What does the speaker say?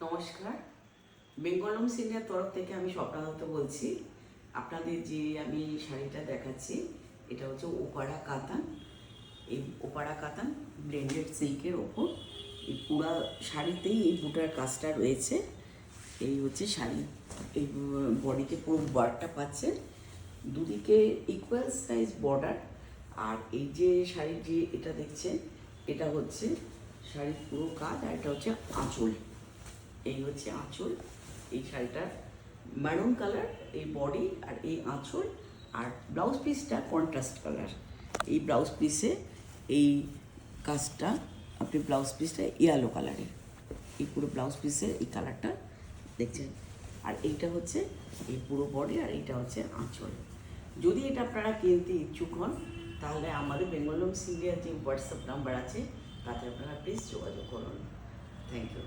নমস্কার, বেঙ্গল লুমস ইন্ডিয়ার তরফ থেকে আমি স্বপ্না দত্ত বলছি। আপনাদের যে আমি শাড়িটা দেখাচ্ছি এটা হচ্ছে ওপাড়া কাতান। এই ওপাড়া কাতান ব্লেন্ডেড সিল্কের ওপর এই পুরা শাড়িতেই এই বুটার কাজটা রয়েছে। এই হচ্ছে শাড়ি, এই বডিতে পুরো বারটা পাচ্ছে, দুদিকে ইকুয়াল সাইজ বর্ডার। আর এই যে শাড়ির যে এটা দেখছেন এটা হচ্ছে শাড়ির পুরো কাজ, আর এটা হচ্ছে আঁচল। এই হচ্ছে আঁচল। এই শাড়িটার ম্যারুন কালার এই বডি আর এই আঁচল, আর ব্লাউজ পিসটা কন্ট্রাস্ট কালার। এই ব্লাউজ পিসে এই কাজটা আপনি ব্লাউজ পিসটা ইয়েলো কালারের, এই পুরো ব্লাউজ পিসের এই কালারটা দেখছেন। আর এইটা হচ্ছে এই পুরো বডি, আর এইটা হচ্ছে আঁচল। যদি এটা আপনারা কিনতে ইচ্ছুক হন তাহলে আমাদের বেঙ্গল লুমস ইন্ডিয়ার যে হোয়াটসঅ্যাপ নাম্বার আছে তাতে আপনারা প্লিজ যোগাযোগ করুন। Thank you.